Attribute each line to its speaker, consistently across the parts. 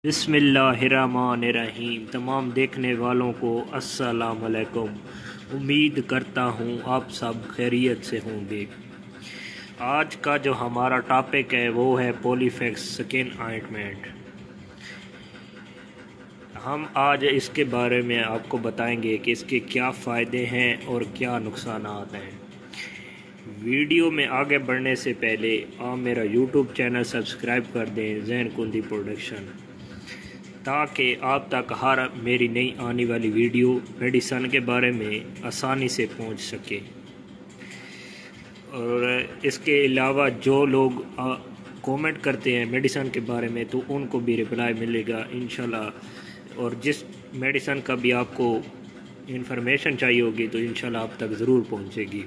Speaker 1: बिस्मिल्लाहिर्रहमानिर्रहीम। तमाम देखने वालों को अस्सलाम वालेकुम। उम्मीद करता हूँ आप सब खैरियत से होंगे। आज का जो हमारा टॉपिक है वो है पॉलीफैक्स स्किन ऑइंटमेंट। हम आज इसके बारे में आपको बताएंगे कि इसके क्या फ़ायदे हैं और क्या नुकसानात हैं। वीडियो में आगे बढ़ने से पहले आप मेरा यूट्यूब चैनल सब्सक्राइब कर दें, ज़ैन कुंदी प्रोडक्शन, ताकि आप तक हर मेरी नई आने वाली वीडियो मेडिसन के बारे में आसानी से पहुंच सके। और इसके अलावा जो लोग कमेंट करते हैं मेडिसन के बारे में तो उनको भी रिप्लाई मिलेगा इंशाल्लाह। और जिस मेडिसन का भी आपको इन्फॉर्मेशन चाहिए होगी तो इंशाल्लाह आप तक ज़रूर पहुंचेगी।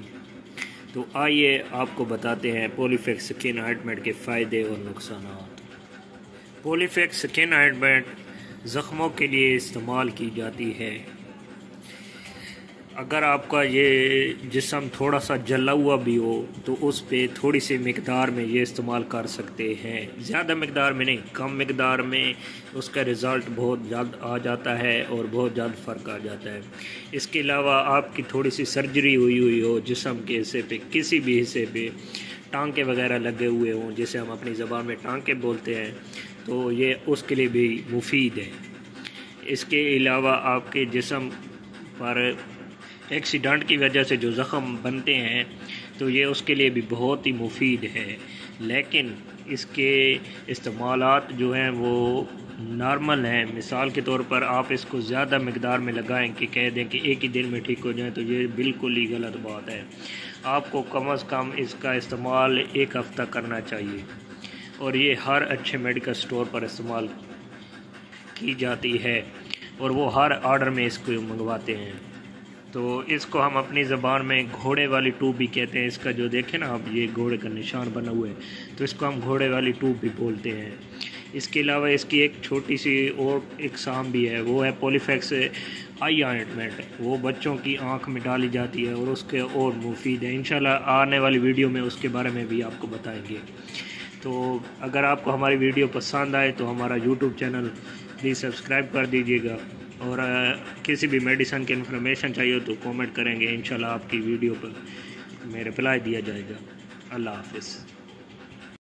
Speaker 1: तो आइए आपको बताते हैं पॉलीफैक्स स्किन ऑइंटमेंट के फ़ायदे और नुकसानात। पॉलीफैक्स स्किन ऑइंटमेंट ज़ख्मों के लिए इस्तेमाल की जाती है। अगर आपका ये जिस्म थोड़ा सा जला हुआ भी हो तो उस पे थोड़ी सी मकदार में ये इस्तेमाल कर सकते हैं, ज़्यादा मकदार में नहीं, कम मकदार में उसका रिज़ल्ट बहुत जल्द आ जाता है और बहुत जल्द फ़र्क आ जाता है। इसके अलावा आपकी थोड़ी सी सर्जरी हुई हो जिस्म के हिस्से पे, किसी भी हिस्से पे टांके वगैरह लगे हुए हों, जिसे हम अपनी ज़बान में टांके बोलते हैं, तो ये उसके लिए भी मुफीद है। इसके अलावा आपके जिस्म पर एक्सीडेंट की वजह से जो ज़ख़म बनते हैं तो ये उसके लिए भी बहुत ही मुफीद है। लेकिन इसके इस्तेमालात जो हैं वो नॉर्मल हैं। मिसाल के तौर पर आप इसको ज़्यादा मकदार में लगाएं कि कह दें कि एक ही दिन में ठीक हो जाए, तो ये बिल्कुल ही गलत बात है। आपको कम से कम इसका इस्तेमाल एक हफ़्ता करना चाहिए और ये हर अच्छे मेडिकल स्टोर पर इस्तेमाल की जाती है और वो हर ऑर्डर में इसको मंगवाते हैं। तो इसको हम अपनी ज़बान में घोड़े वाली ट्यूब भी कहते हैं। इसका जो देखें ना आप, ये घोड़े का निशान बना हुआ है, तो इसको हम घोड़े वाली ट्यूब भी बोलते हैं। इसके अलावा इसकी एक छोटी सी और इकसाम भी है, वो है पॉलीफैक्स आई ऑइंटमेंट। वो बच्चों की आँख में डाली जाती है और उसके और मुफीद है। इंशाल्लाह आने वाली वीडियो में उसके बारे में भी आपको बताएंगे। तो अगर आपको हमारी वीडियो पसंद आए तो हमारा यूट्यूब चैनल प्लीज़ सब्सक्राइब कर दीजिएगा। और किसी भी मेडिसन की इन्फॉर्मेशन चाहिए तो कमेंट करेंगे, इंशाल्लाह आपकी वीडियो पर में रिप्लाई दिया जाएगा। अल्लाह हाफ़िज़।